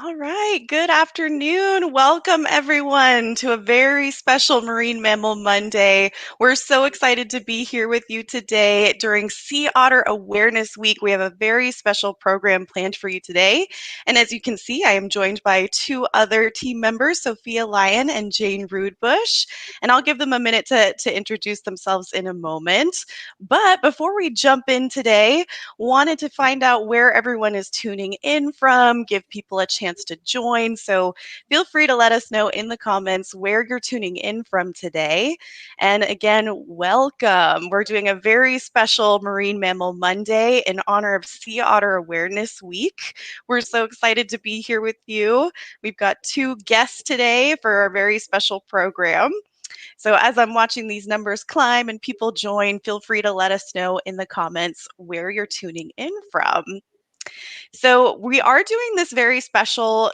All right, good afternoon. Welcome everyone to a very special Marine Mammal Monday. We're so excited to be here with you today during Sea Otter Awareness Week. We have a very special program planned for you today. And as you can see, I am joined by two other team members, Sophia Lyon and Jane Rudebusch. And I'll give them a minute to introduce themselves in a moment. But before we jump in today, wanted to find out where everyone is tuning in from, give people a chance to join. So feel free to let us know in the comments where you're tuning in from today. And again, welcome. We're doing a very special Marine Mammal Monday in honor of Sea Otter Awareness Week. We're so excited to be here with you. We've got two guests today for our very special program. So as I'm watching these numbers climb and people join, feel free to let us know in the comments where you're tuning in from. So we are doing this very special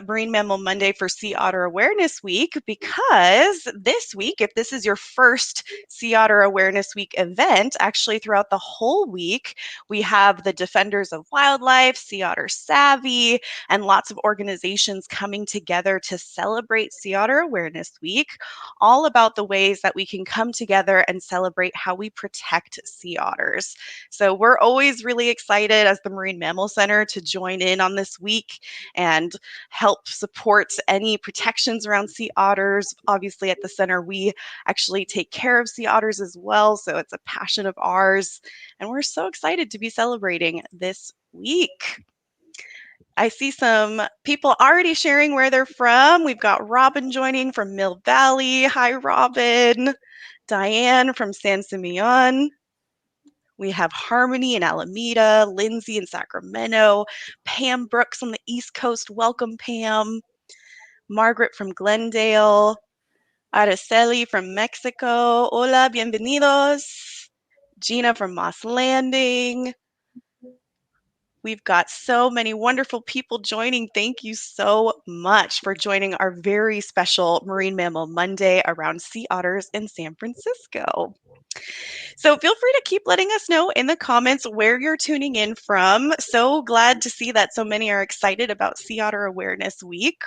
Marine Mammal Monday for Sea Otter Awareness Week because this week, if this is your first Sea Otter Awareness Week event, actually throughout the whole week, we have the Defenders of Wildlife, Sea Otter Savvy, and lots of organizations coming together to celebrate Sea Otter Awareness Week, all about the ways that we can come together and celebrate how we protect sea otters. So we're always really excited as the Marine Mammal Center to join in on this week and help support any protections around sea otters. Obviously, at the center, we actually take care of sea otters as well. So it's a passion of ours. And we're so excited to be celebrating this week. I see some people already sharing where they're from. We've got Robin joining from Mill Valley. Hi, Robin. Diane from San Simeon. We have Harmony in Alameda, Lindsay in Sacramento, Pam Brooks on the East Coast. Welcome, Pam. Margaret from Glendale, Araceli from Mexico. Hola, bienvenidos. Gina from Moss Landing. We've got so many wonderful people joining. Thank you so much for joining our very special Marine Mammal Monday around sea otters in San Francisco. So feel free to keep letting us know in the comments where you're tuning in from. So glad to see that so many are excited about Sea Otter Awareness Week.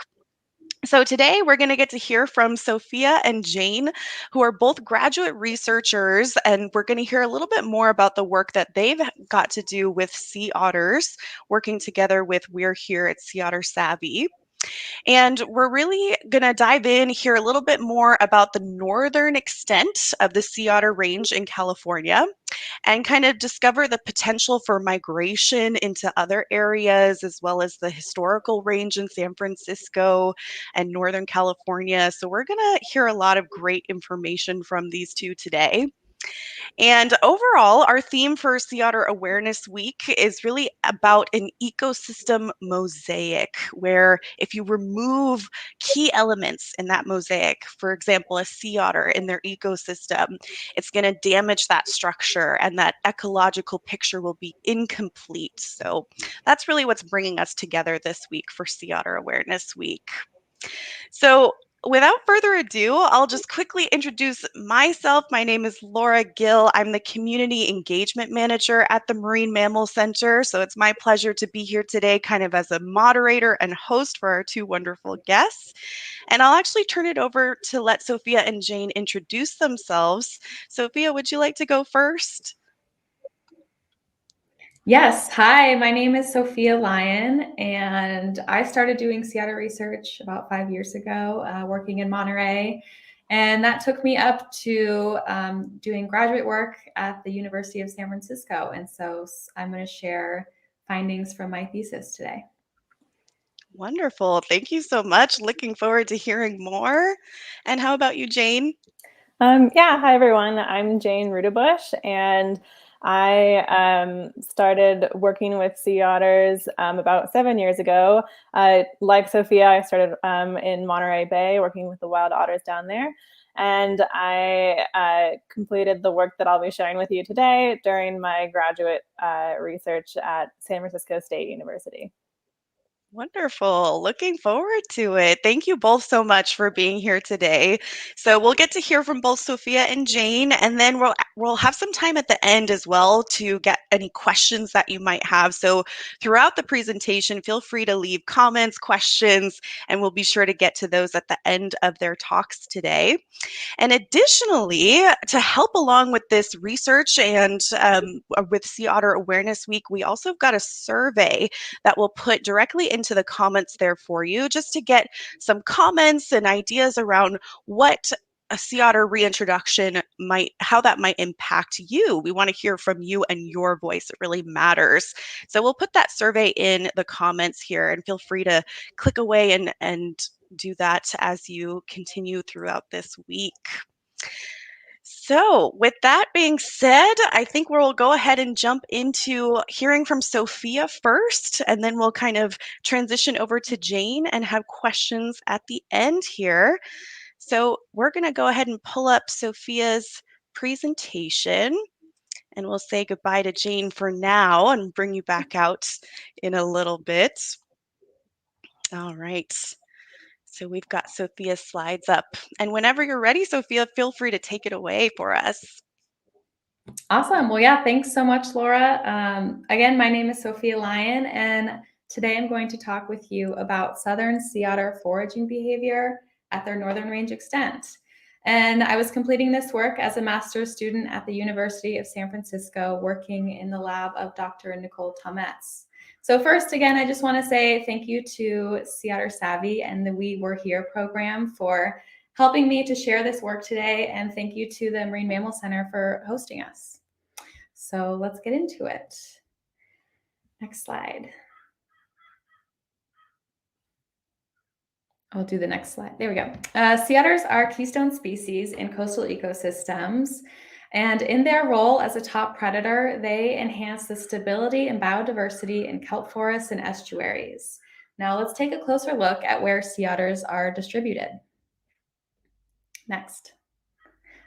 So today we're going to get to hear from Sophia and Jane, who are both graduate researchers, and we're going to hear a little bit more about the work that they've got to do with sea otters, working together with We're Here at Sea Otter Savvy. And we're really going to dive in, hear a little bit more about the northern extent of the sea otter range in California, and kind of discover the potential for migration into other areas, as well as the historical range in San Francisco and Northern California. So we're going to hear a lot of great information from these two today. And overall, our theme for Sea Otter Awareness Week is really about an ecosystem mosaic, where if you remove key elements in that mosaic, for example, a sea otter in their ecosystem, it's going to damage that structure and that ecological picture will be incomplete. So that's really what's bringing us together this week for Sea Otter Awareness Week. So without further ado, I'll just quickly introduce myself. My name is Laura Gill. I'm the Community Engagement Manager at the Marine Mammal Center. So it's my pleasure to be here today kind of as a moderator and host for our two wonderful guests. And I'll actually turn it over to let Sophia and Jane introduce themselves. Sophia, would you like to go first? Yes. Hi, my name is Sophia Lyon, and I started doing sea otter research about 5 years ago, working in Monterey. And that took me up to doing graduate work at the University of San Francisco. And so I'm going to share findings from my thesis today. Wonderful. Thank you so much. Looking forward to hearing more. And how about you, Jane? Yeah, hi everyone. I'm Jane Rudebusch, and I started working with sea otters about 7 years ago. Like Sophia, I started in Monterey Bay, working with the wild otters down there. And I completed the work that I'll be sharing with you today during my graduate research at San Francisco State University. Wonderful. Looking forward to it. Thank you both so much for being here today. So we'll get to hear from both Sophia and Jane, and then we'll have some time at the end as well to get any questions that you might have. So throughout the presentation, feel free to leave comments, questions, and we'll be sure to get to those at the end of their talks today. And additionally, to help along with this research and with Sea Otter Awareness Week, we also have got a survey that we'll put directly into the comments there for you, just to get some comments and ideas around what a sea otter reintroduction how that might impact you. We want to hear from you and your voice. It really matters. So we'll put that survey in the comments here, and feel free to click away and do that as you continue throughout this week. So, with that being said, I think we'll go ahead and jump into hearing from Sophia first, and then we'll kind of transition over to Jane and have questions at the end here. So, we're going to go ahead and pull up Sophia's presentation, and we'll say goodbye to Jane for now and bring you back out in a little bit. All right. So we've got Sophia's slides up. And whenever you're ready, Sophia, feel free to take it away for us. Awesome. Well, yeah, thanks so much, Laura. Again, my name is Sophia Lyon, and today I'm going to talk with you about southern sea otter foraging behavior at their northern range extent. And I was completing this work as a master's student at the University of San Francisco, working in the lab of Dr. Nicole Tometz. So first, again, I just want to say thank you to Sea Otter Savvy and the We Were Here program for helping me to share this work today, and thank you to the Marine Mammal Center for hosting us. So let's get into it. Next slide. I'll do the next slide. There we go. Sea otters are keystone species in coastal ecosystems, and in their role as a top predator, they enhance the stability and biodiversity in kelp forests and estuaries. Now let's take a closer look at where sea otters are distributed. Next.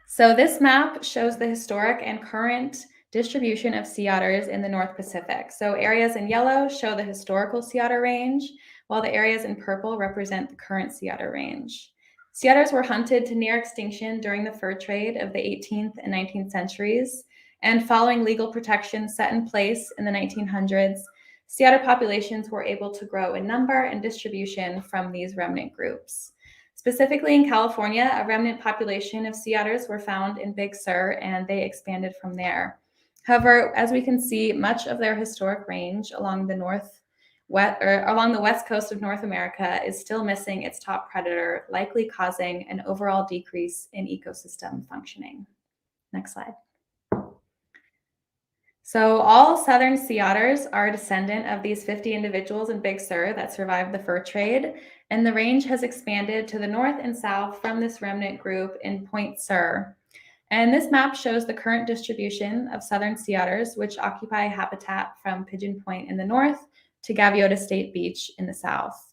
So this map shows the historic and current distribution of sea otters in the North Pacific. So areas in yellow show the historical sea otter range, while the areas in purple represent the current sea otter range. Sea otters were hunted to near extinction during the fur trade of the 18th and 19th centuries, and following legal protections set in place in the 1900s, sea otter populations were able to grow in number and distribution from these remnant groups. Specifically in California, a remnant population of sea otters were found in Big Sur, and they expanded from there. However, as we can see, much of their historic range along the west coast of North America is still missing its top predator, likely causing an overall decrease in ecosystem functioning. Next slide. So all southern sea otters are a descendant of these 50 individuals in Big Sur that survived the fur trade, and the range has expanded to the north and south from this remnant group in Point Sur. And this map shows the current distribution of southern sea otters, which occupy habitat from Pigeon Point in the north to Gaviota State Beach in the south.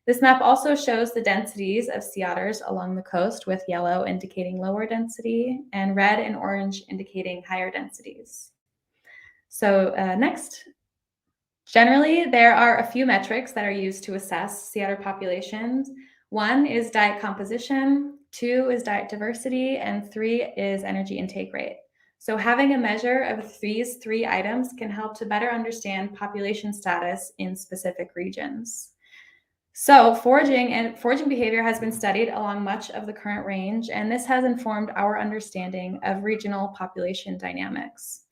This map also shows the densities of sea otters along the coast, with yellow indicating lower density and red and orange indicating higher densities. So next. Generally, there are a few metrics that are used to assess sea otter populations. One is diet composition, two is diet diversity, and three is energy intake rate. So having a measure of these three items can help to better understand population status in specific regions. So foraging behavior has been studied along much of the current range, and this has informed our understanding of regional population dynamics.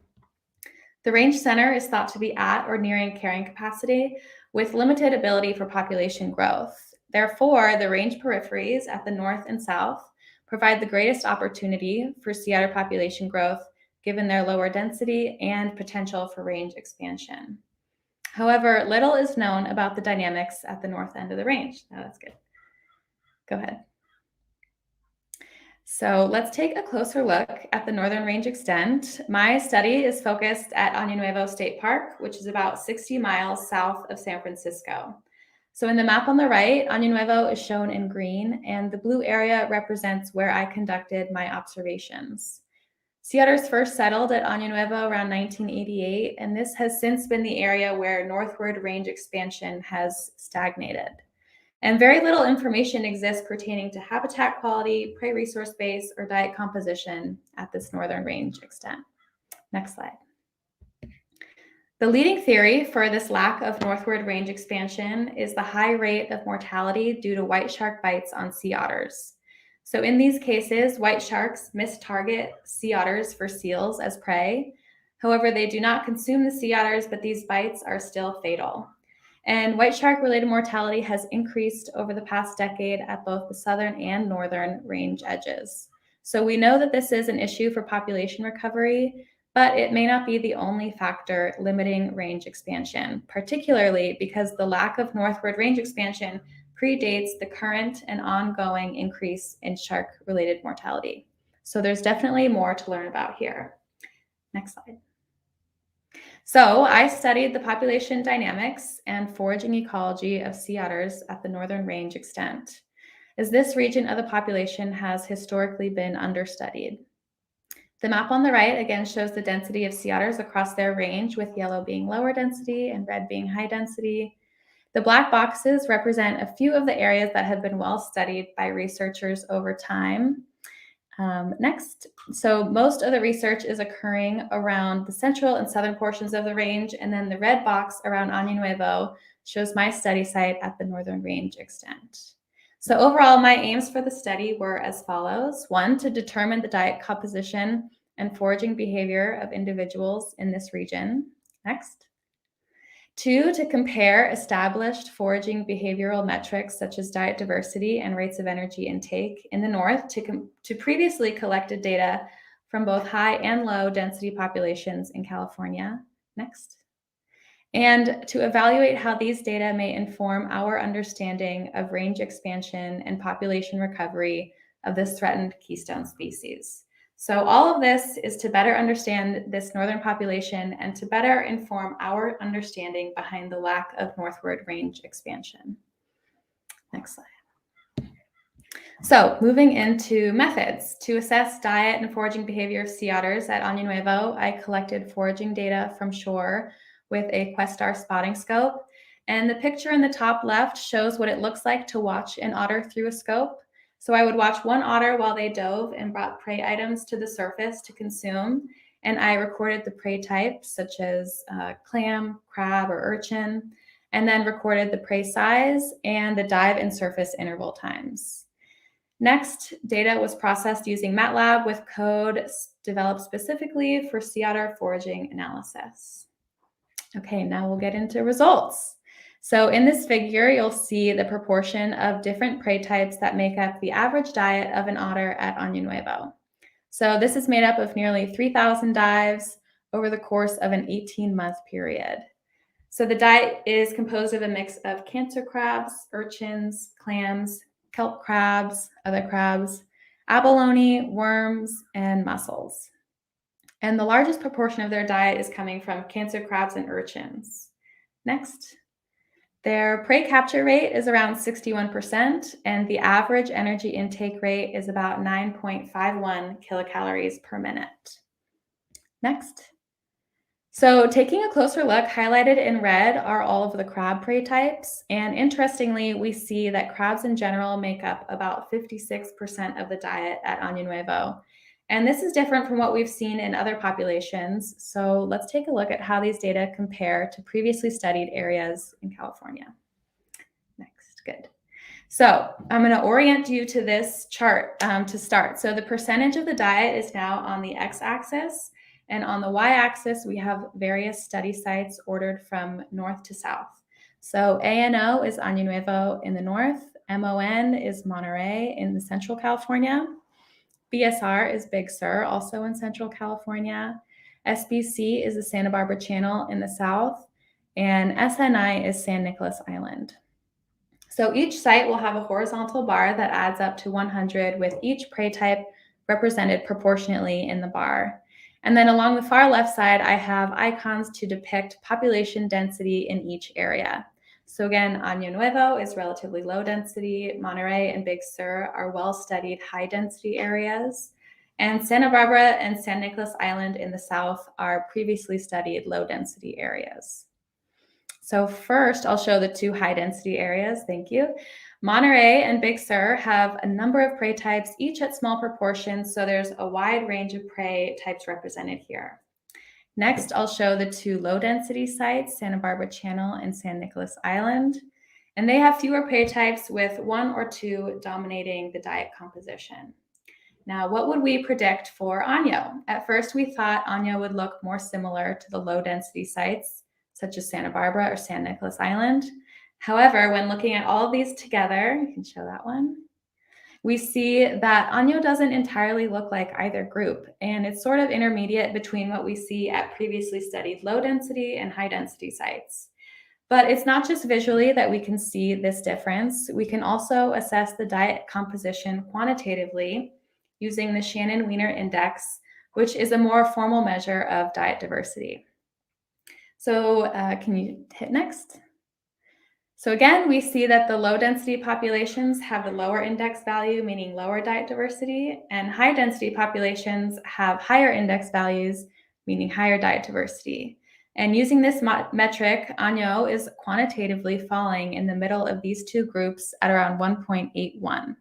The range center is thought to be at or nearing carrying capacity, with limited ability for population growth. Therefore, the range peripheries at the north and south provide the greatest opportunity for sea otter population growth, given their lower density and potential for range expansion. However, little is known about the dynamics at the north end of the range. Oh, that's good. Go ahead. So let's take a closer look at the northern range extent. My study is focused at Año Nuevo State Park, which is about 60 miles south of San Francisco. So in the map on the right, Año Nuevo is shown in green, and the blue area represents where I conducted my observations. Sea otters first settled at Año Nuevo around 1988, and this has since been the area where northward range expansion has stagnated. And very little information exists pertaining to habitat quality, prey resource base, or diet composition at this northern range extent. Next slide. The leading theory for this lack of northward range expansion is the high rate of mortality due to white shark bites on sea otters. So in these cases, white sharks mistarget sea otters for seals as prey. However, they do not consume the sea otters, but these bites are still fatal. And white shark-related mortality has increased over the past decade at both the southern and northern range edges. So we know that this is an issue for population recovery, but it may not be the only factor limiting range expansion, particularly because the lack of northward range expansion predates the current and ongoing increase in shark-related mortality. So there's definitely more to learn about here. Next slide. So I studied the population dynamics and foraging ecology of sea otters at the northern range extent, as this region of the population has historically been understudied. The map on the right again shows the density of sea otters across their range, with yellow being lower density and red being high density. The black boxes represent a few of the areas that have been well studied by researchers over time. Next, so most of the research is occurring around the central and southern portions of the range, and then the red box around Año Nuevo shows my study site at the northern range extent. So overall, my aims for the study were as follows. 1, to determine the diet composition and foraging behavior of individuals in this region. Next. 2, to compare established foraging behavioral metrics such as diet diversity and rates of energy intake in the north to previously collected data from both high and low density populations in California. Next. And to evaluate how these data may inform our understanding of range expansion and population recovery of this threatened keystone species. So all of this is to better understand this northern population and to better inform our understanding behind the lack of northward range expansion. Next slide. So moving into methods. To assess diet and foraging behavior of sea otters at Año Nuevo, I collected foraging data from shore with a Questar spotting scope. And the picture in the top left shows what it looks like to watch an otter through a scope. So I would watch one otter while they dove and brought prey items to the surface to consume. And I recorded the prey types such as clam, crab, or urchin, and then recorded the prey size and the dive and surface interval times. Next, data was processed using MATLAB with code developed specifically for sea otter foraging analysis. Okay, now we'll get into results. So in this figure, you'll see the proportion of different prey types that make up the average diet of an otter at Año Nuevo. So this is made up of nearly 3,000 dives over the course of an 18-month period. So the diet is composed of a mix of cancer crabs, urchins, clams, kelp crabs, other crabs, abalone, worms, and mussels. And the largest proportion of their diet is coming from cancer crabs and urchins. Next. Their prey capture rate is around 61%, and the average energy intake rate is about 9.51 kilocalories per minute. Next. So taking a closer look, highlighted in red are all of the crab prey types. And interestingly, we see that crabs in general make up about 56% of the diet at Año Nuevo. And this is different from what we've seen in other populations. So let's take a look at how these data compare to previously studied areas in California. Next, good. So I'm going to orient you to this chart to start. So the percentage of the diet is now on the x-axis, and on the y-axis, we have various study sites ordered from north to south. So ANO is Año Nuevo in the north, MON is Monterey in the central California, BSR is Big Sur, also in Central California. SBC is the Santa Barbara Channel in the south. And SNI is San Nicolas Island. So each site will have a horizontal bar that adds up to 100, with each prey type represented proportionately in the bar. And then along the far left side, I have icons to depict population density in each area. So again, Año Nuevo is relatively low density. Monterey and Big Sur are well-studied high-density areas. And Santa Barbara and San Nicolas Island in the south are previously studied low-density areas. So first, I'll show the two high-density areas. Thank you. Monterey and Big Sur have a number of prey types, each at small proportions, so there's a wide range of prey types represented here. Next, I'll show the two low-density sites, Santa Barbara Channel and San Nicolas Island, and they have fewer prey types with one or two dominating the diet composition. Now, what would we predict for Año? At first, we thought Año would look more similar to the low-density sites, such as Santa Barbara or San Nicolas Island. However, when looking at all of these together, you can show that one, we see that Año doesn't entirely look like either group, and it's sort of intermediate between what we see at previously studied low-density and high-density sites. But it's not just visually that we can see this difference. We can also assess the diet composition quantitatively using the Shannon-Weiner Index, which is a more formal measure of diet diversity. So can you hit next? So again, we see that the low-density populations have the lower index value, meaning lower diet diversity, and high-density populations have higher index values, meaning higher diet diversity. And using this metric, Año is quantitatively falling in the middle of these two groups at around 1.81.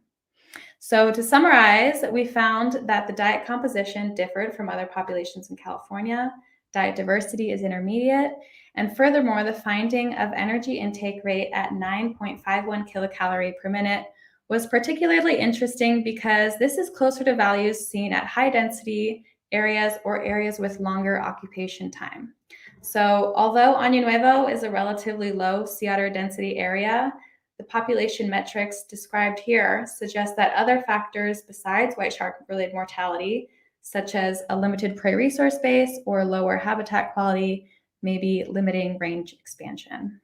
So to summarize, we found that the diet composition differed from other populations in California. Diet diversity is intermediate, and furthermore, the finding of energy intake rate at 9.51 kilocalorie per minute was particularly interesting because this is closer to values seen at high density areas or areas with longer occupation time. So although Año Nuevo is a relatively low sea otter density area, the population metrics described here suggest that other factors besides white shark-related mortality, such as a limited prey resource base or lower habitat quality, may be limiting range expansion.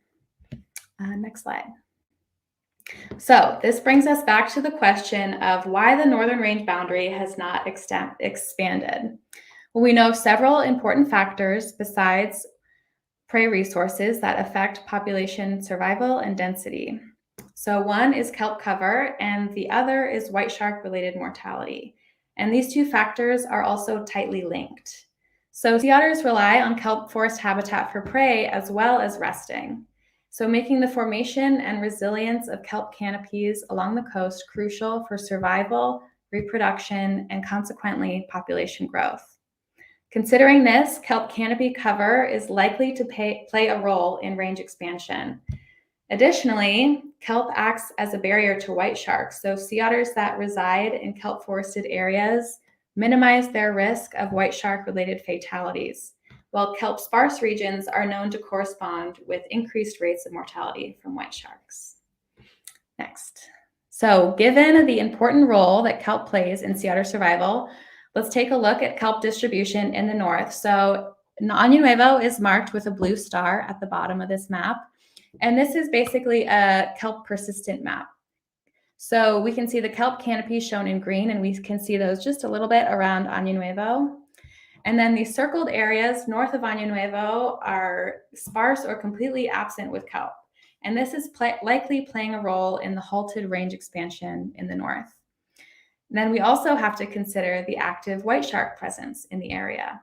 Next slide. So this brings us back to the question of why the northern range boundary has not expanded. Well, we know several important factors besides prey resources that affect population survival and density. So one is kelp cover, and the other is white shark-related mortality. And these two factors are also tightly linked. So sea otters rely on kelp forest habitat for prey as well as resting. So making the formation and resilience of kelp canopies along the coast crucial for survival, reproduction, and consequently population growth. Considering this, kelp canopy cover is likely to play a role in range expansion. Additionally, kelp acts as a barrier to white sharks, so sea otters that reside in kelp forested areas minimize their risk of white shark-related fatalities, while kelp sparse regions are known to correspond with increased rates of mortality from white sharks. Next. So given the important role that kelp plays in sea otter survival, let's take a look at kelp distribution in the north. So Año Nuevo is marked with a blue star at the bottom of this map. And this is basically a kelp persistent map. So we can see the kelp canopy shown in green, and we can see those just a little bit around Año Nuevo. And then these circled areas north of Año Nuevo are sparse or completely absent with kelp. And this is likely playing a role in the halted range expansion in the north. And then we also have to consider the active white shark presence in the area.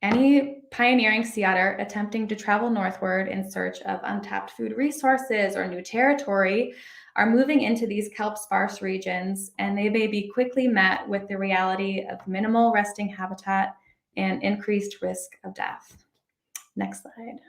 Any pioneering sea otter attempting to travel northward in search of untapped food resources or new territory are moving into these kelp sparse regions, and they may be quickly met with the reality of minimal resting habitat and increased risk of death. Next slide.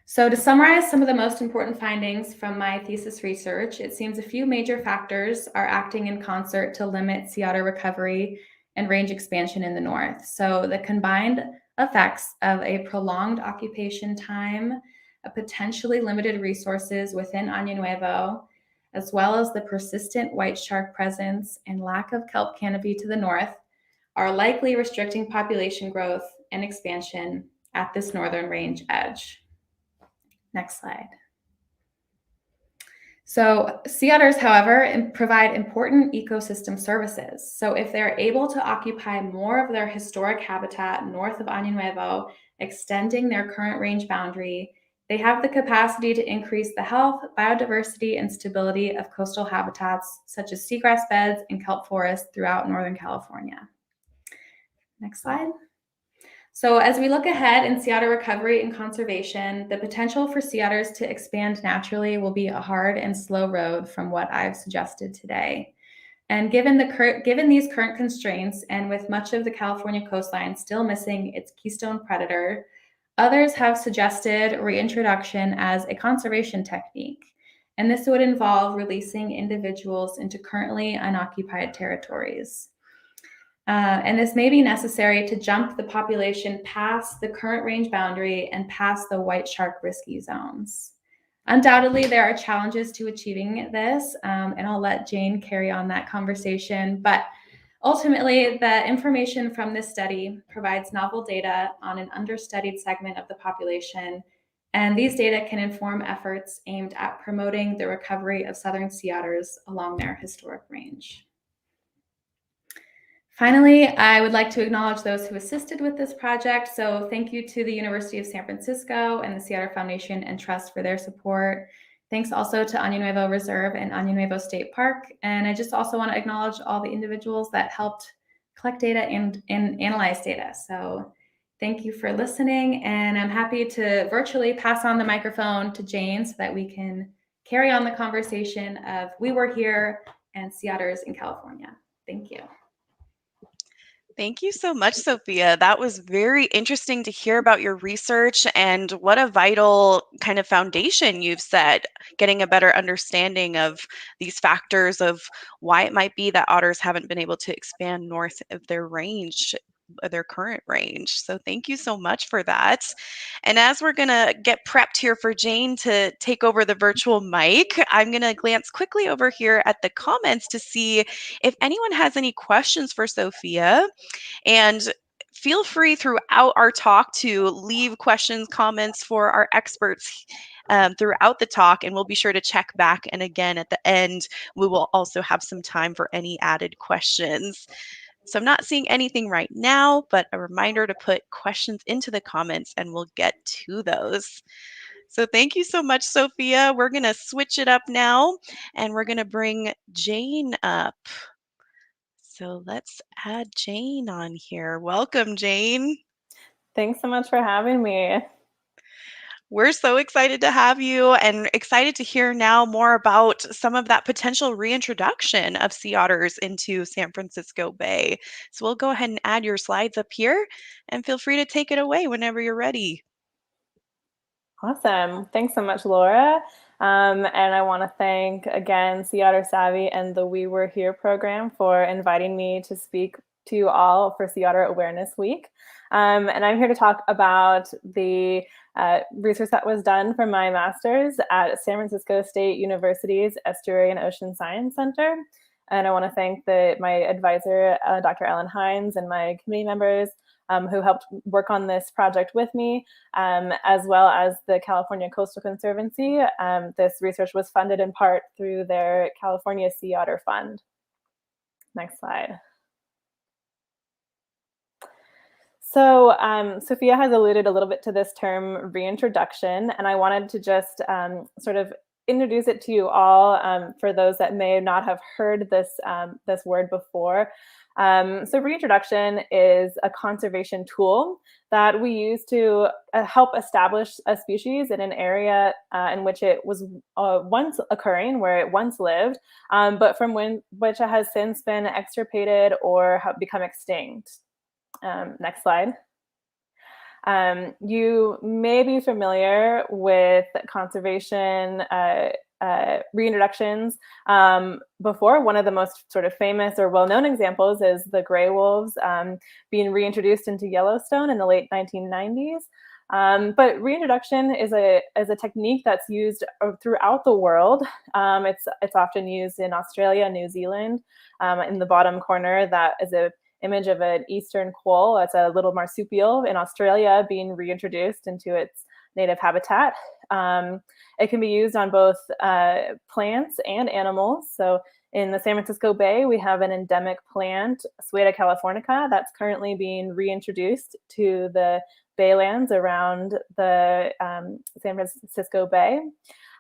So to summarize some of the most important findings from my thesis research, it seems a few major factors are acting in concert to limit sea otter recovery and range expansion in the north. So the combined effects of a prolonged occupation time, a potentially limited resources within Año Nuevo, as well as the persistent white shark presence and lack of kelp canopy to the north, are likely restricting population growth and expansion at this northern range edge. Next slide. So sea otters, however, provide important ecosystem services. So if they're able to occupy more of their historic habitat north of Año Nuevo, extending their current range boundary, They have the capacity to increase the health, biodiversity, and stability of coastal habitats such as seagrass beds and kelp forests throughout Northern California. Next slide. So as we look ahead in sea otter recovery and conservation, the potential for sea otters to expand naturally will be a hard and slow road from what I've suggested today. And given these current constraints, and with much of the California coastline still missing its keystone predator, others have suggested reintroduction as a conservation technique. And this would involve releasing individuals into currently unoccupied territories. And this may be necessary to jump the population past the current range boundary and past the white shark risky zones. Undoubtedly, there are challenges to achieving this, and I'll let Jane carry on that conversation. But ultimately, the information from this study provides novel data on an understudied segment of the population, and these data can inform efforts aimed at promoting the recovery of southern sea otters along their historic range. Finally, I would like to acknowledge those who assisted with this project. So thank you to the University of San Francisco and the Sea Otter Foundation and Trust for their support. Thanks also to Año Nuevo Reserve and Año Nuevo State Park. And I just also want to acknowledge all the individuals that helped collect data and analyze data. So thank you for listening. And I'm happy to virtually pass on the microphone to Jane so that we can carry on the conversation of We Were Here and Sea Otters in California. Thank you. Thank you so much, Sophia. That was very interesting to hear about your research and what a vital kind of foundation you've set, getting a better understanding of these factors of why it might be that otters haven't been able to expand north of their range, their current range. So thank you so much for that. And as we're going to get prepped here for Jane to take over the virtual mic, I'm going to glance quickly over here at the comments to see if anyone has any questions for Sophia. And feel free throughout our talk to leave questions, comments for our experts throughout the talk, and we'll be sure to check back. And again, at the end, we will also have some time for any added questions. So I'm not seeing anything right now, but a reminder to put questions into the comments and we'll get to those. So thank you so much, Sophia. We're going to switch it up now and we're going to bring Jane up. So let's add Jane on here. Welcome, Jane. Thanks so much for having me. We're so excited to have you and excited to hear now more about some of that potential reintroduction of sea otters into San Francisco Bay. So we'll go ahead and add your slides up here and feel free to take it away whenever you're ready. Awesome. Thanks so much, Laura. And I want to thank again Sea Otter Savvy and the We Were Here program for inviting me to speak to you all for Sea Otter Awareness Week. And I'm here to talk about the research that was done for my master's at San Francisco State University's Estuary and Ocean Science Center. And I want to thank my advisor, Dr. Ellen Hines, and my committee members who helped work on this project with me, as well as the California Coastal Conservancy. This research was funded in part through their California Sea Otter Fund. Next slide. So Sophia has alluded a little bit to this term reintroduction, and I wanted to just sort of introduce it to you all for those that may not have heard this word before. So reintroduction is a conservation tool that we use to help establish a species in an area in which it was once occurring, where it once lived, but from which it has since been extirpated or become extinct. Next slide. You may be familiar with conservation reintroductions before. One of the most sort of famous or well-known examples is the gray wolves being reintroduced into Yellowstone in the late 1990s. But reintroduction is a technique that's used throughout the world. It's often used in Australia, New Zealand. In the bottom corner, that is an image of an eastern quoll. That's a little marsupial in Australia being reintroduced into its native habitat. It can be used on both plants and animals. So in the San Francisco Bay, we have an endemic plant, Sueta californica, that's currently being reintroduced to the baylands around the San Francisco Bay.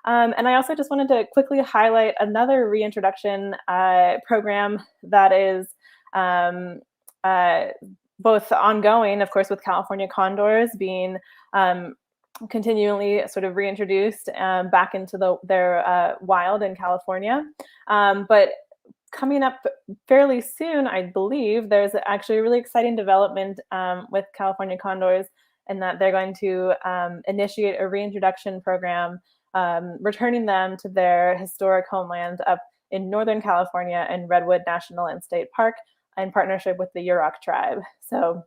And I also just wanted to quickly highlight another reintroduction program that is both ongoing, of course, with California condors being continually sort of reintroduced back into their wild in California. But coming up fairly soon, I believe, there's actually a really exciting development with California condors, in that they're going to initiate a reintroduction program, returning them to their historic homeland up in Northern California in Redwood National and State Park, in partnership with the Yurok tribe. So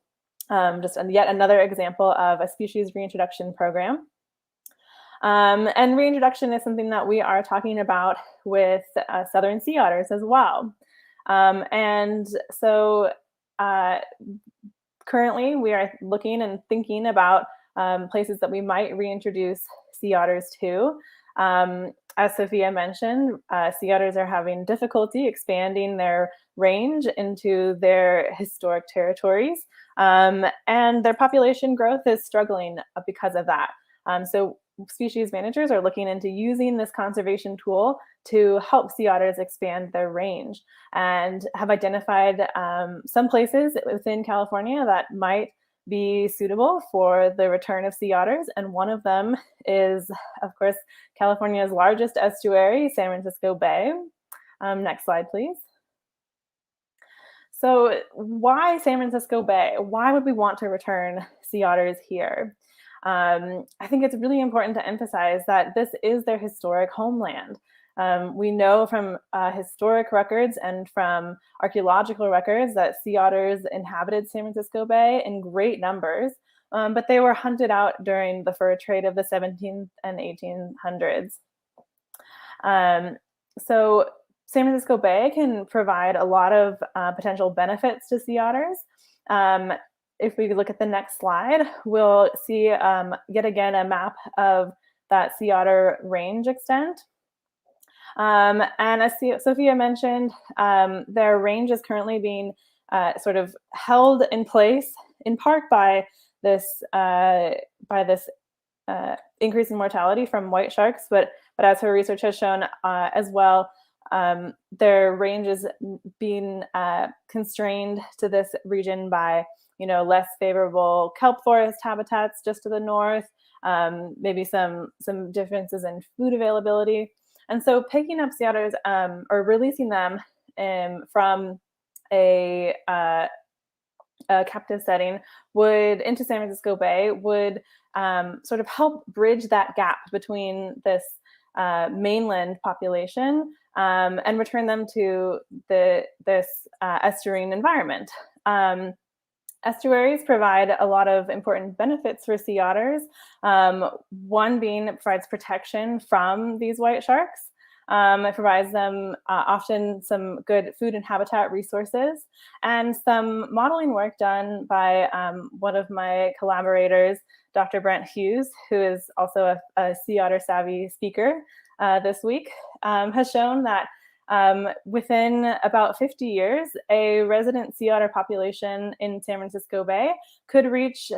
just yet another example of a species reintroduction program. And reintroduction is something that we are talking about with southern sea otters as well. And so currently we are looking and thinking about places that we might reintroduce sea otters to. As Sophia mentioned, sea otters are having difficulty expanding their range into their historic territories, and their population growth is struggling because of that. So species managers are looking into using this conservation tool to help sea otters expand their range, and have identified some places within California that might be suitable for the return of sea otters. And one of them is, of course, California's largest estuary, San Francisco Bay. Next slide, please. So why San Francisco Bay? Why would we want to return sea otters here? I think it's really important to emphasize that this is their historic homeland. We know from historic records and from archaeological records that sea otters inhabited San Francisco Bay in great numbers, but they were hunted out during the fur trade of the 17th and 1800s. So San Francisco Bay can provide a lot of potential benefits to sea otters. If we look at the next slide, we'll see yet again a map of that sea otter range extent. And as Sophia mentioned, their range is currently being sort of held in place in part by this increase in mortality from white sharks, but as her research has shown as well, their range is being constrained to this region by less favorable kelp forest habitats just to the north, maybe some differences in food availability. And so picking up sea otters or releasing them from a captive setting into San Francisco Bay would sort of help bridge that gap between this mainland population and return them to this estuarine environment. Estuaries provide a lot of important benefits for sea otters. One being it provides protection from these white sharks. It provides them often some good food and habitat resources, and some modeling work done by one of my collaborators, Dr. Brent Hughes, who is also a sea otter savvy speaker this week, has shown that within about 50 years, a resident sea otter population in San Francisco Bay could reach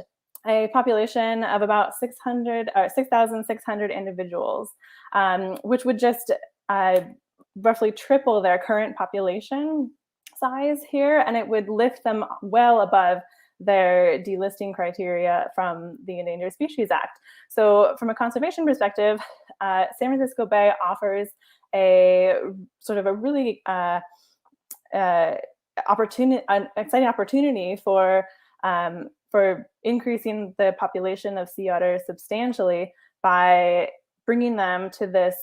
a population of about 6,600 individuals, which would just roughly triple their current population size here, and it would lift them well above their delisting criteria from the Endangered Species Act. So from a conservation perspective, San Francisco Bay offers a sort of a really exciting opportunity for increasing the population of sea otters substantially by bringing them to this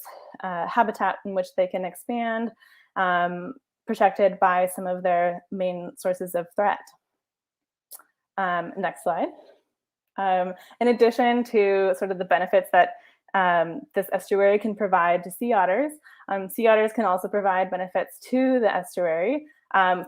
habitat in which they can expand, protected by some of their main sources of threat. Next slide. In addition to sort of the benefits that this estuary can provide to sea otters can also provide benefits to the estuary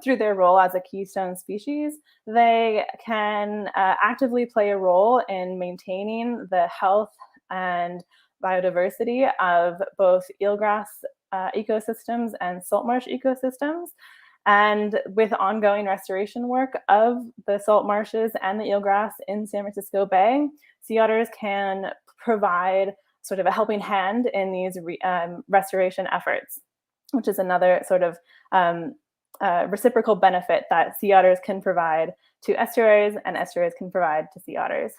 through their role as a keystone species. They can actively play a role in maintaining the health and biodiversity of both eelgrass ecosystems and salt marsh ecosystems. And with ongoing restoration work of the salt marshes and the eelgrass in San Francisco Bay, sea otters can provide sort of a helping hand in these restoration efforts, which is another sort of reciprocal benefit that sea otters can provide to estuaries and estuaries can provide to sea otters.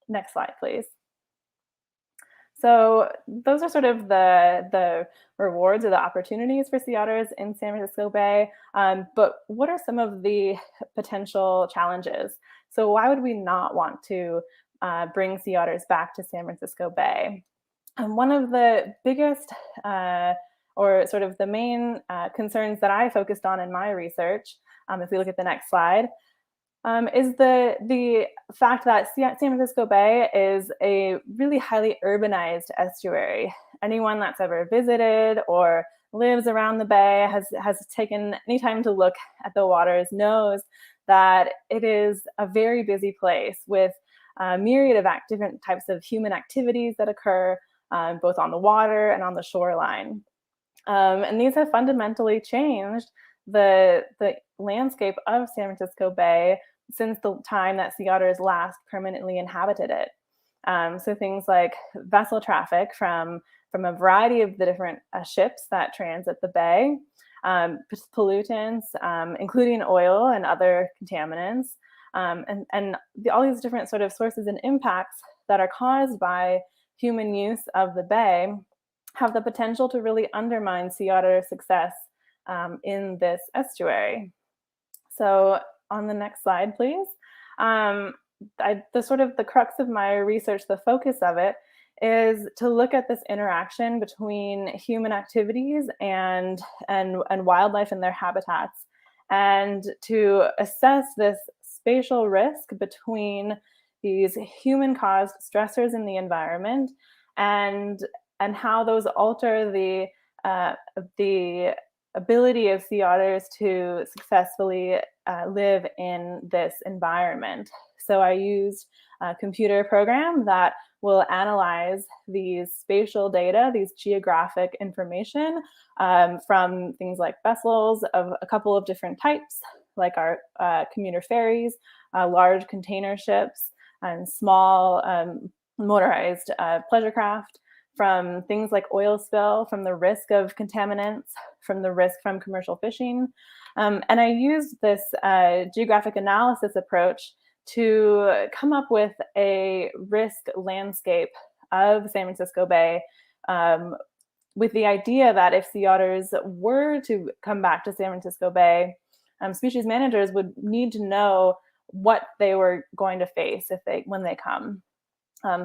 Next slide, please. So those are sort of the rewards or the opportunities for sea otters in San Francisco Bay. But what are some of the potential challenges? So why would we not want to bring sea otters back to San Francisco Bay? And one of the biggest or sort of the main concerns that I focused on in my research, if we look at the next slide, is the fact that San Francisco Bay is a really highly urbanized estuary. Anyone that's ever visited or lives around the bay has taken any time to look at the waters knows that it is a very busy place with a myriad of different types of human activities that occur both on the water and on the shoreline. And these have fundamentally changed the landscape of San Francisco Bay since the time that sea otters last permanently inhabited it. So things like vessel traffic from a variety of the different ships that transit the bay, pollutants, including oil and other contaminants, and all these different sort of sources and impacts that are caused by human use of the bay have the potential to really undermine sea otter success in this estuary. So on the next slide, please. The crux of my research, the focus of it, is to look at this interaction between human activities and wildlife and their habitats, and to assess this spatial risk between these human-caused stressors in the environment and how those alter the ability of sea otters to successfully live in this environment. So I used a computer program that will analyze these spatial data, these geographic information from things like vessels of a couple of different types, like our commuter ferries, large container ships, and small motorized pleasure craft, from things like oil spill, from the risk of contaminants, from the risk from commercial fishing. And I used this geographic analysis approach to come up with a risk landscape of San Francisco Bay, with the idea that if sea otters were to come back to San Francisco Bay, species managers would need to know what they were going to face when they come.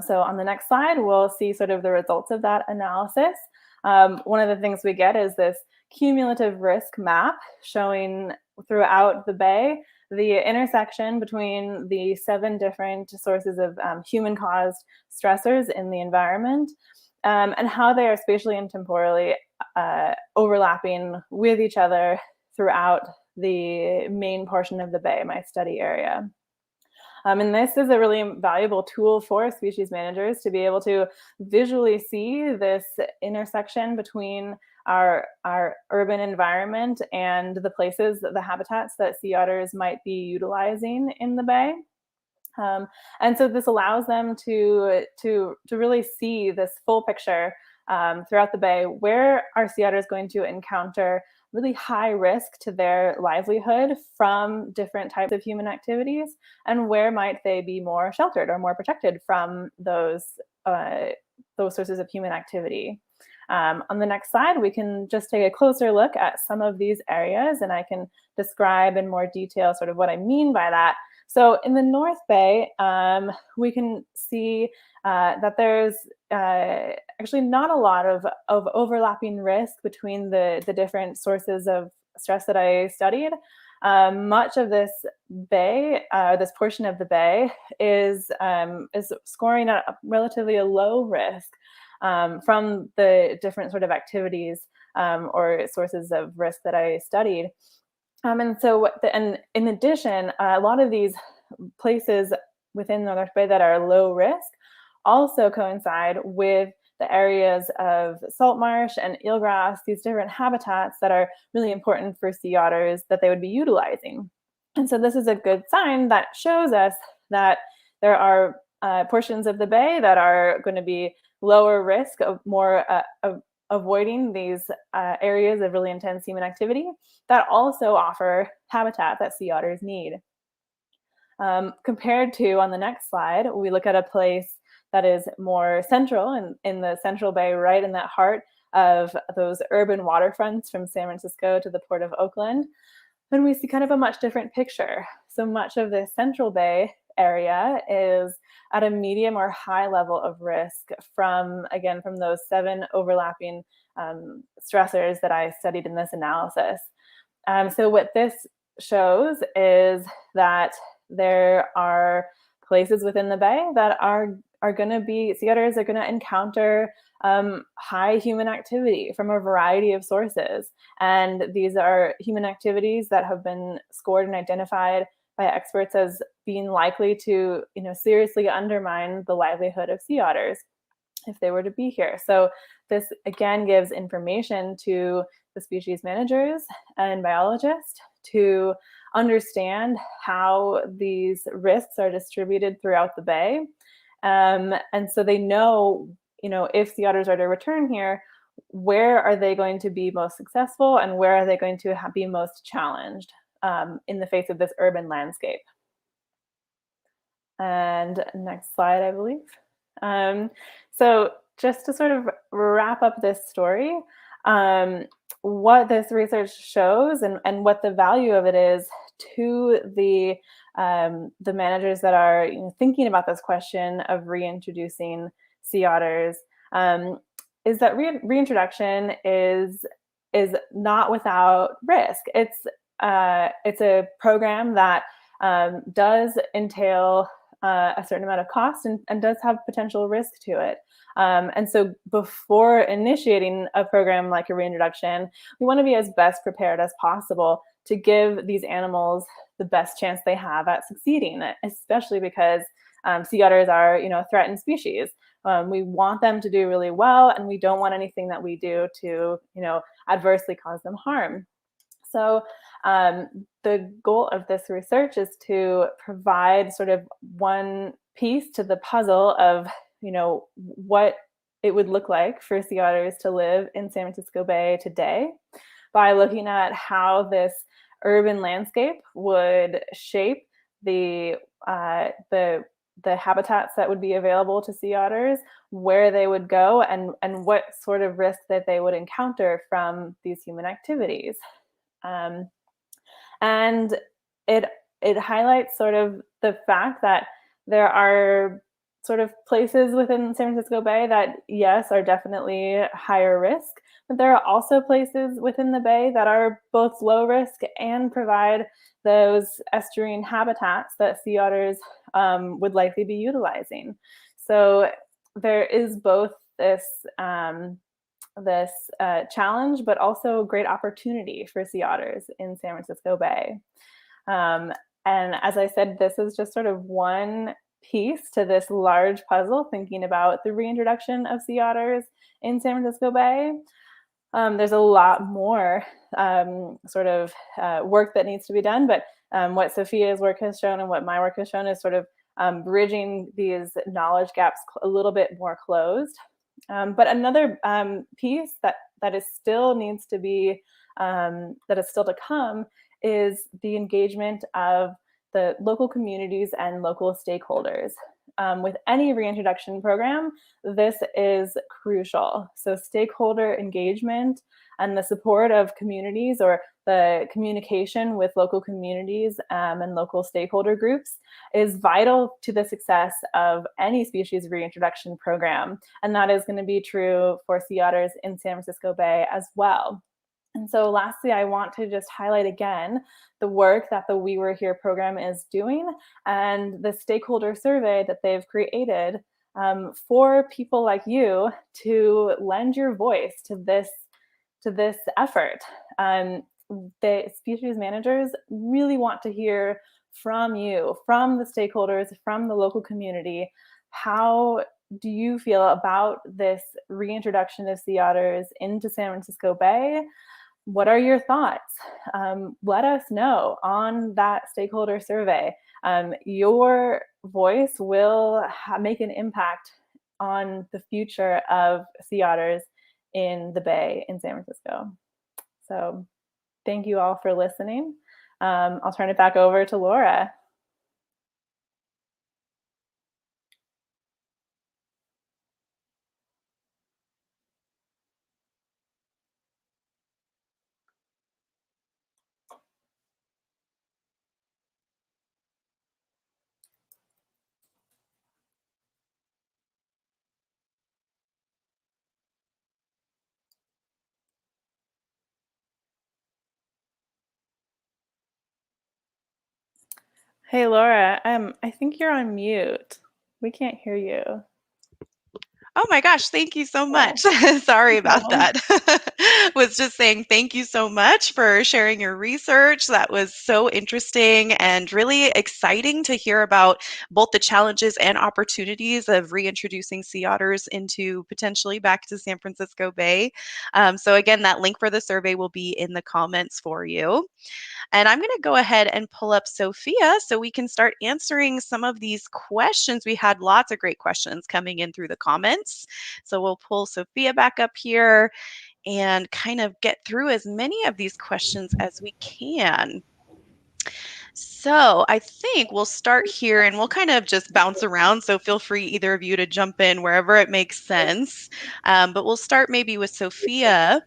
So on the next slide, we'll see sort of the results of that analysis. One of the things we get is this cumulative risk map showing throughout the bay the intersection between the 7 different sources of human-caused stressors in the environment, and how they are spatially and temporally overlapping with each other throughout the main portion of the bay, my study area. And this is a really valuable tool for species managers to be able to visually see this intersection between our urban environment and the places, the habitats that sea otters might be utilizing in the bay. And so this allows them to really see this full picture throughout the bay. Where are sea otters going to encounter really high risk to their livelihood from different types of human activities, and where might they be more sheltered or more protected from those sources of human activity? On the next slide, we can just take a closer look at some of these areas, and I can describe in more detail sort of what I mean by that. So in the North Bay, we can see that there's actually not a lot of overlapping risk between the different sources of stress that I studied. Much of this bay, this portion of the bay, is scoring a relatively low risk from the different sort of activities or sources of risk that I studied. And so, and in addition, a lot of these places within the North Bay that are low risk also coincide with the areas of salt marsh and eelgrass, these different habitats that are really important for sea otters that they would be utilizing. And so this is a good sign that shows us that there are portions of the bay that are going to be lower risk of more of avoiding these areas of really intense human activity that also offer habitat that sea otters need. Compared to, on the next slide, we look at a place that is more central in the Central Bay, right in that heart of those urban waterfronts from San Francisco to the Port of Oakland. And we see kind of a much different picture. So much of the Central Bay area is at a medium or high level of risk from those 7 overlapping stressors that I studied in this analysis. So what this shows is that there are places within the bay that are going to be, sea otters are going to encounter high human activity from a variety of sources. And these are human activities that have been scored and identified by experts as being likely to, seriously undermine the livelihood of sea otters if they were to be here. So this again gives information to the species managers and biologists to understand how these risks are distributed throughout the bay. And so they know, if sea otters are to return here, where are they going to be most successful and where are they going to be most challenged in the face of this urban landscape. And next slide, I believe. So just to sort of wrap up this story, what this research shows and what the value of it is to the managers that are thinking about this question of reintroducing sea otters is that reintroduction is not without risk. It's a program that does entail a certain amount of cost and does have potential risk to it. And so before initiating a program like a reintroduction, we want to be as best prepared as possible to give these animals the best chance they have at succeeding, especially because sea otters are, a threatened species. We want them to do really well, and we don't want anything that we do to, adversely cause them harm. So the goal of this research is to provide sort of one piece to the puzzle of, what it would look like for sea otters to live in San Francisco Bay today by looking at how this urban landscape would shape the habitats that would be available to sea otters, where they would go, and what sort of risk that they would encounter from these human activities. And it highlights sort of the fact that there are sort of places within San Francisco Bay that, yes, are definitely higher risk, but there are also places within the bay that are both low risk and provide those estuarine habitats that sea otters would likely be utilizing. So there is both this challenge, but also great opportunity for sea otters in San Francisco Bay. And as I said, this is just sort of one piece to this large puzzle, thinking about the reintroduction of sea otters in San Francisco Bay. There's a lot more sort of work that needs to be done, but what Sophia's work has shown and what my work has shown is sort of bridging these knowledge gaps a little bit more closed. But another piece that is still needs to be, that is still to come, is the engagement of the local communities and local stakeholders. With any reintroduction program, this is crucial. So stakeholder engagement and the support of communities, or the communication with local communities and local stakeholder groups, is vital to the success of any species reintroduction program. And that is going to be true for sea otters in San Francisco Bay as well. And so lastly, I want to just highlight again the work that the We Were Here program is doing and the stakeholder survey that they've created for people like you to lend your voice to this effort. The species managers really want to hear from you, from the stakeholders, from the local community, how do you feel about this reintroduction of sea otters into San Francisco Bay? What are your thoughts? Let us know on that stakeholder survey. Your voice will make an impact on the future of sea otters in the Bay in San Francisco. So thank you all for listening. I'll turn it back over to Laura. Hey, Laura, I think you're on mute. We can't hear you. Oh my gosh, thank you so much. Sorry about that. Was just saying thank you so much for sharing your research. That was so interesting and really exciting to hear about both the challenges and opportunities of reintroducing sea otters into potentially back to San Francisco Bay. So again, that link for the survey will be in the comments for you. And I'm going to go ahead and pull up Sophia so we can start answering some of these questions. We had lots of great questions coming in through the comments. So we'll pull Sophia back up here and kind of get through as many of these questions as we can. So I think we'll start here and we'll kind of just bounce around. So feel free, either of you, to jump in wherever it makes sense. But we'll start maybe with Sophia.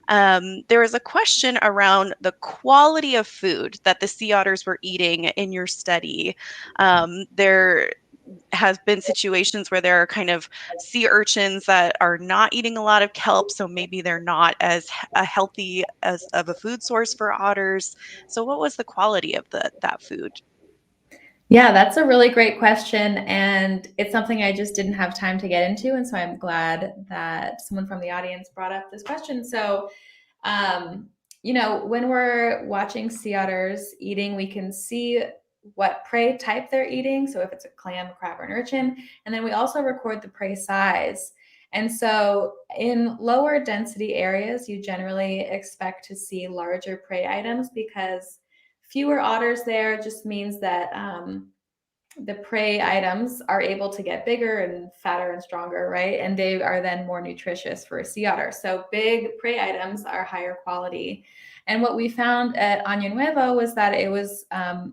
There was a question around the quality of food that the sea otters were eating in your study. There has been situations where there are kind of sea urchins that are not eating a lot of kelp, so maybe they're not as healthy as of a food source for otters. So what was the quality of that food? Yeah, that's a really great question. And it's something I just didn't have time to get into. And so I'm glad that someone from the audience brought up this question. So, when we're watching sea otters eating, we can see what prey type they're eating. So if it's a clam, crab, or an urchin, and then we also record the prey size. And so in lower density areas, you generally expect to see larger prey items because fewer otters there just means that the prey items are able to get bigger and fatter and stronger, right? And they are then more nutritious for a sea otter. So big prey items are higher quality. And what we found at Año Nuevo was that it was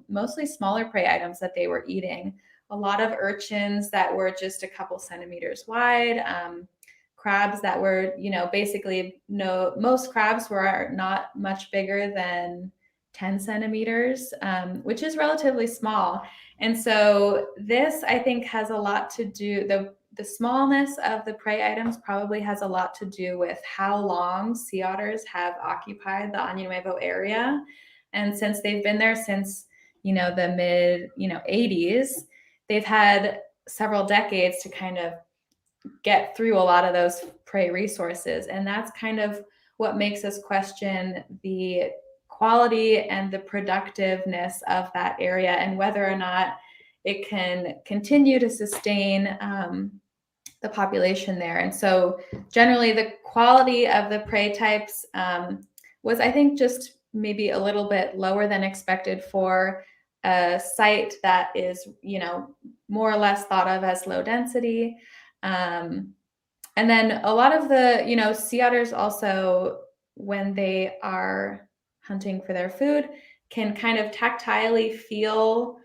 mostly smaller prey items that they were eating. A lot of urchins that were just a couple centimeters wide, crabs that were, basically most crabs were not much bigger than 10 centimeters, which is relatively small. And so this, I think, has a lot to do, the smallness of the prey items probably has a lot to do with how long sea otters have occupied the Año Nuevo area. And since they've been there since, the mid, 80s, they've had several decades to kind of get through a lot of those prey resources. And that's kind of what makes us question the quality and the productiveness of that area and whether or not it can continue to sustain the population there. And so generally the quality of the prey types was, I think, just maybe a little bit lower than expected for a site that is, more or less thought of as low density. And then a lot of the, sea otters also, when they are hunting for their food, can kind of tactilely feel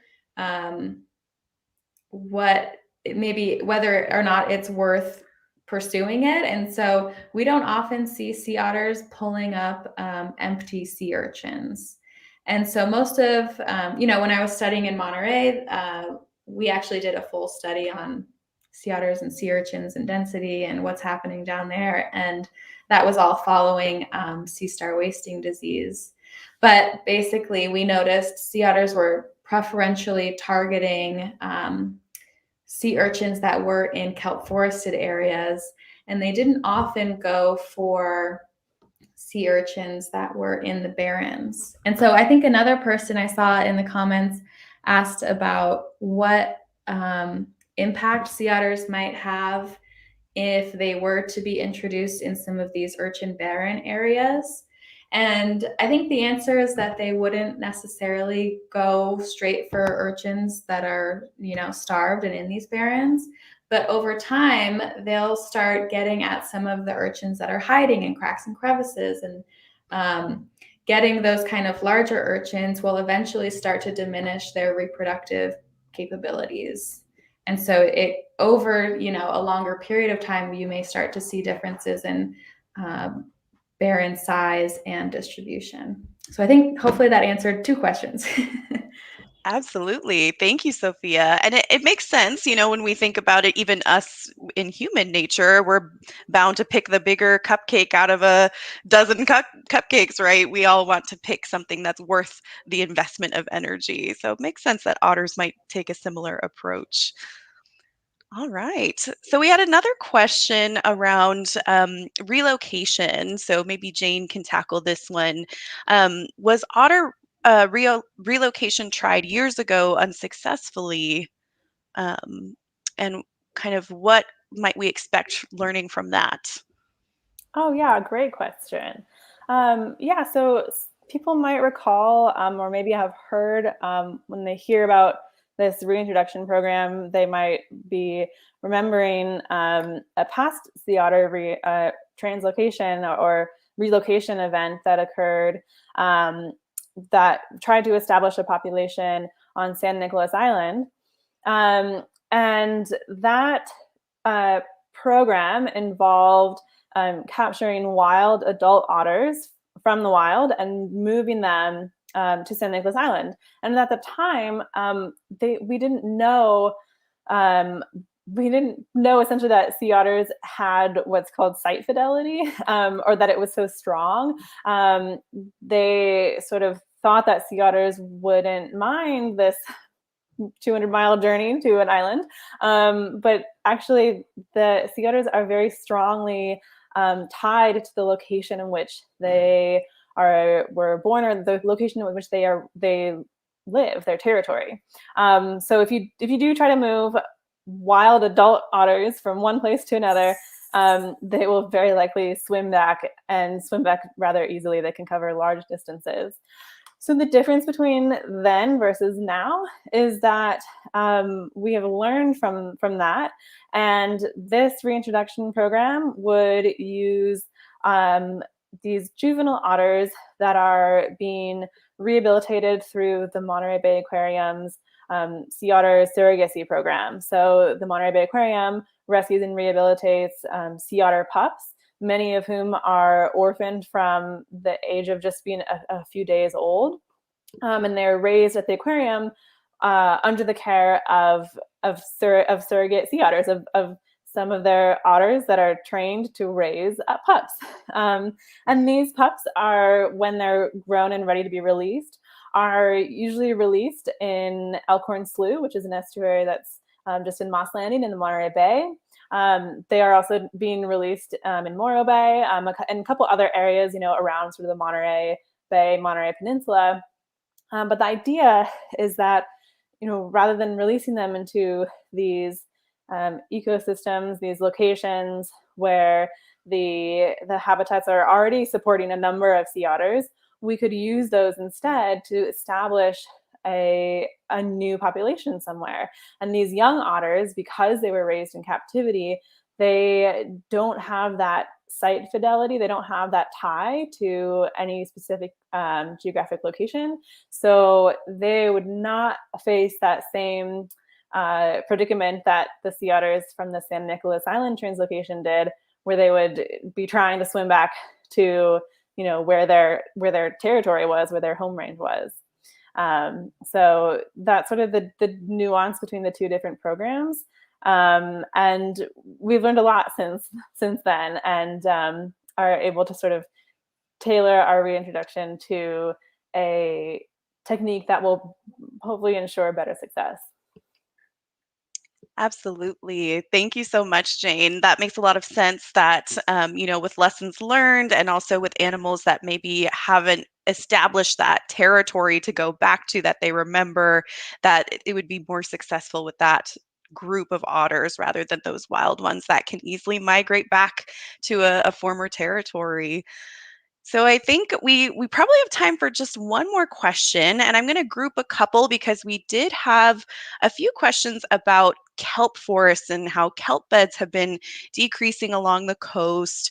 what maybe whether or not it's worth pursuing it. And so we don't often see sea otters pulling up empty sea urchins. And so most of, when I was studying in Monterey, we actually did a full study on sea otters and sea urchins and density and what's happening down there. And that was all following sea star wasting disease. But basically, we noticed sea otters were preferentially targeting sea urchins that were in kelp forested areas, and they didn't often go for sea urchins that were in the barrens. And so I think another person I saw in the comments asked about what impact sea otters might have if they were to be introduced in some of these urchin barren areas. And I think the answer is that they wouldn't necessarily go straight for urchins that are, starved and in these barrens. But over time, they'll start getting at some of the urchins that are hiding in cracks and crevices, and getting those kind of larger urchins will eventually start to diminish their reproductive capabilities. And so over, a longer period of time, you may start to see differences in barren size and distribution. So I think hopefully that answered 2 questions. Absolutely. Thank you, Sophia. And it makes sense, when we think about it, even us in human nature, we're bound to pick the bigger cupcake out of a dozen cupcakes, right? We all want to pick something that's worth the investment of energy. So it makes sense that otters might take a similar approach. All right. So we had another question around relocation. So maybe Jane can tackle this one. Was otter relocation tried years ago unsuccessfully? Um, and kind of what might we expect learning from that? Oh, yeah, great question. Yeah, so people might recall or maybe have heard when they hear about this reintroduction program, they might be remembering a past sea otter translocation or relocation event that occurred that tried to establish a population on San Nicolas Island. And that program involved capturing wild adult otters from the wild and moving them to San Nicolas Island. And at the time, we didn't know essentially that sea otters had what's called site fidelity, or that it was so strong. They sort of thought that sea otters wouldn't mind this 200-mile journey to an island. But actually, the sea otters are very strongly tied to the location in which they were born, or the location in which they live, their territory. So if you do try to move wild adult otters from one place to another, they will very likely swim back rather easily. They can cover large distances. So the difference between then versus now is that we have learned from that, and this reintroduction program would use these juvenile otters that are being rehabilitated through the Monterey Bay Aquarium's Sea Otter surrogacy program. So the Monterey Bay Aquarium rescues and rehabilitates sea otter pups, many of whom are orphaned from the age of just being a few days old. And they're raised at the aquarium under the care of surrogate sea otters, of some of their otters that are trained to raise pups. And these pups are, when they're grown and ready to be released, are usually released in Elkhorn Slough, which is an estuary that's just in Moss Landing in the Monterey Bay. They are also being released in Morro Bay and a couple other areas, around sort of the Monterey Bay, Monterey Peninsula. But the idea is that, rather than releasing them into these ecosystems, these locations where the habitats are already supporting a number of sea otters, we could use those instead to establish a new population somewhere. And these young otters, because they were raised in captivity, they don't have that site fidelity. They don't have that tie to any specific geographic location. So they would not face that same predicament that the sea otters from the San Nicolas Island translocation did, where they would be trying to swim back to, where their territory was, where their home range was. So that's sort of the nuance between the two different programs. And we've learned a lot since then, and are able to sort of tailor our reintroduction to a technique that will hopefully ensure better success. Absolutely. Thank you so much, Jane. That makes a lot of sense that, with lessons learned and also with animals that maybe haven't established that territory to go back to, that they remember, that it would be more successful with that group of otters rather than those wild ones that can easily migrate back to a former territory. So I think we probably have time for just one more question, and I'm going to group a couple because we did have a few questions about kelp forests and how kelp beds have been decreasing along the coast,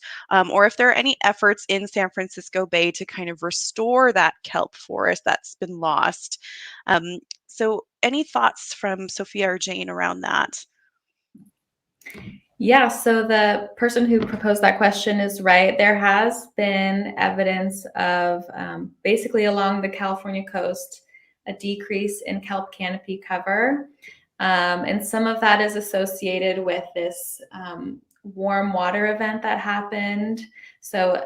or if there are any efforts in San Francisco Bay to kind of restore that kelp forest that's been lost. So any thoughts from Sophia or Jane around that? Yeah, so the person who proposed that question is right. There has been evidence of basically along the California coast, a decrease in kelp canopy cover. And some of that is associated with this warm water event that happened. So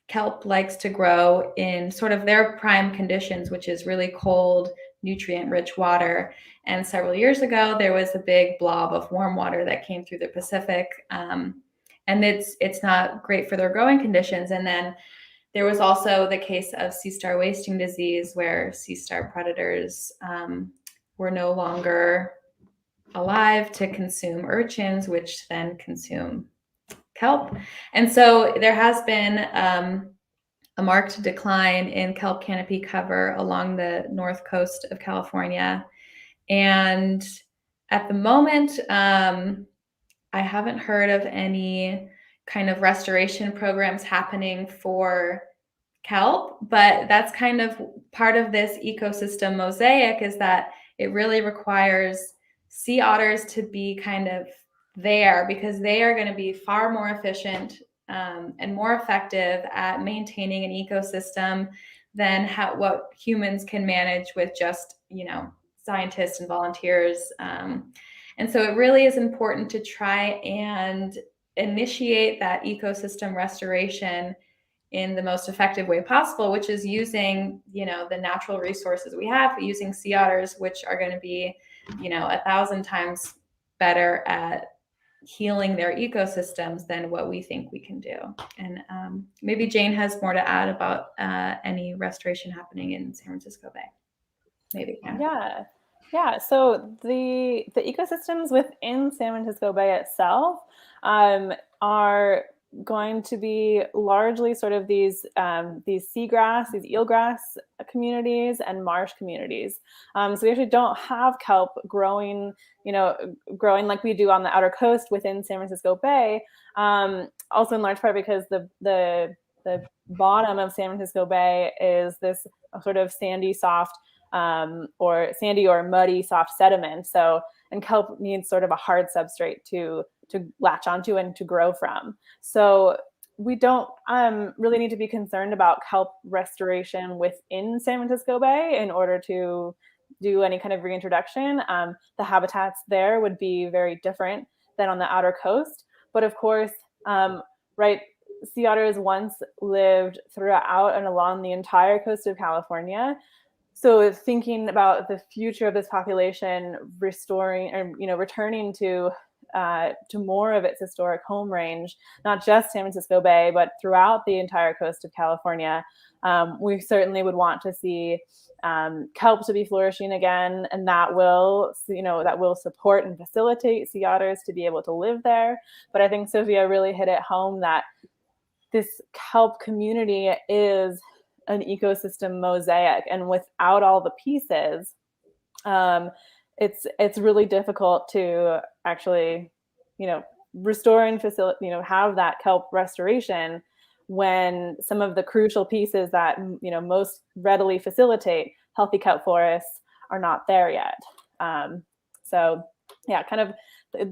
kelp likes to grow in sort of their prime conditions, which is really cold, nutrient-rich water. And several years ago, there was a big blob of warm water that came through the Pacific, and it's not great for their growing conditions. And then there was also the case of sea star wasting disease, where sea star predators were no longer alive to consume urchins, which then consume kelp. And so there has been a marked decline in kelp canopy cover along the north coast of California. And at the moment, I haven't heard of any kind of restoration programs happening for kelp, but that's kind of part of this ecosystem mosaic, is that it really requires sea otters to be kind of there, because they are going to be far more efficient and more effective at maintaining an ecosystem than what humans can manage with just, scientists and volunteers. And so it really is important to try and initiate that ecosystem restoration in the most effective way possible, which is using, the natural resources we have, using sea otters, which are going to be, 1,000 times better at healing their ecosystems than what we think we can do. And maybe Jane has more to add about any restoration happening in San Francisco Bay. Maybe. Yeah. So the ecosystems within San Francisco Bay itself are going to be largely sort of these seagrass, these eelgrass communities and marsh communities. So we actually don't have kelp growing like we do on the outer coast within San Francisco Bay. Also in large part because the bottom of San Francisco Bay is this sort of sandy, soft, or sandy or muddy, soft sediment. So, and kelp needs sort of a hard substrate to latch onto and to grow from. So we don't really need to be concerned about kelp restoration within San Francisco Bay in order to do any kind of reintroduction. The habitats there would be very different than on the outer coast. But of course, right, sea otters once lived throughout and along the entire coast of California. So thinking about the future of this population restoring or returning to more of its historic home range, not just San Francisco Bay, but throughout the entire coast of California, we certainly would want to see kelp to be flourishing again, and that will support and facilitate sea otters to be able to live there. But I think Sophia really hit it home that this kelp community is an ecosystem mosaic, and without all the pieces, it's really difficult to actually, restore and have that kelp restoration when some of the crucial pieces that most readily facilitate healthy kelp forests are not there yet. So yeah, kind of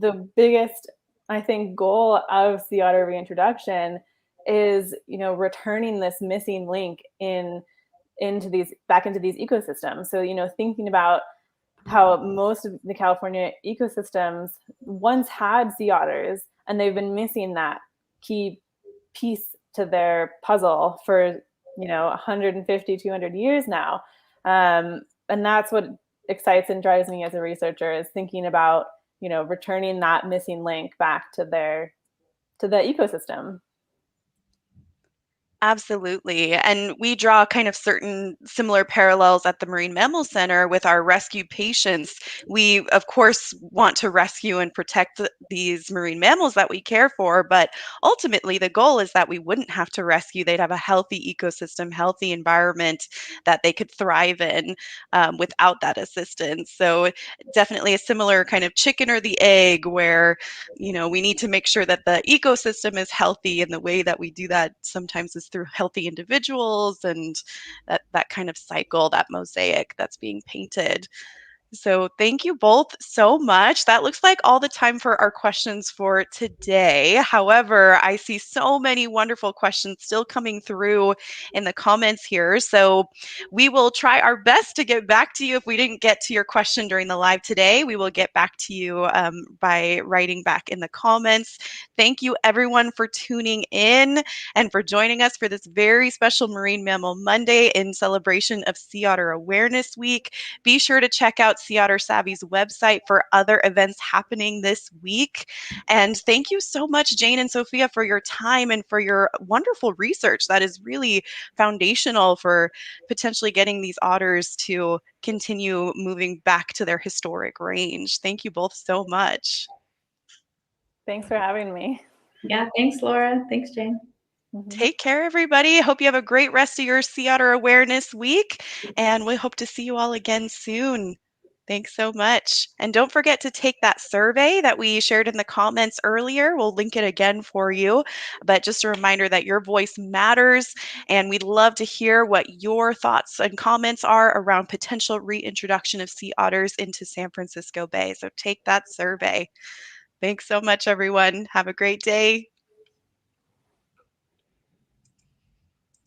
the biggest, I think, goal of sea otter reintroduction is returning this missing link into these ecosystems. So thinking about how most of the California ecosystems once had sea otters, and they've been missing that key piece to their puzzle for 150, 200 years now, and that's what excites and drives me as a researcher, is thinking about returning that missing link back to the ecosystem. Absolutely. And we draw kind of certain similar parallels at the Marine Mammal Center with our rescue patients. We, of course, want to rescue and protect these marine mammals that we care for, but ultimately the goal is that we wouldn't have to rescue. They'd have a healthy ecosystem, healthy environment that they could thrive in without that assistance. So, definitely a similar kind of chicken or the egg where we need to make sure that the ecosystem is healthy, and the way that we do that sometimes is through healthy individuals, and that kind of cycle, that mosaic that's being painted. So thank you both so much. That looks like all the time for our questions for today. However, I see so many wonderful questions still coming through in the comments here. So we will try our best to get back to you. If we didn't get to your question during the live today, we will get back to you by writing back in the comments. Thank you everyone for tuning in and for joining us for this very special Marine Mammal Monday in celebration of Sea Otter Awareness Week. Be sure to check out Sea Otter Savvy's website for other events happening this week. And thank you so much, Jane and Sophia, for your time and for your wonderful research that is really foundational for potentially getting these otters to continue moving back to their historic range. Thank you both so much. Thanks for having me. Yeah, thanks, Laura. Thanks, Jane. Take care, everybody. Hope you have a great rest of your Sea Otter Awareness Week, and we hope to see you all again soon. Thanks so much. And don't forget to take that survey that we shared in the comments earlier. We'll link it again for you. But just a reminder that your voice matters, and we'd love to hear what your thoughts and comments are around potential reintroduction of sea otters into San Francisco Bay. So take that survey. Thanks so much, everyone. Have a great day.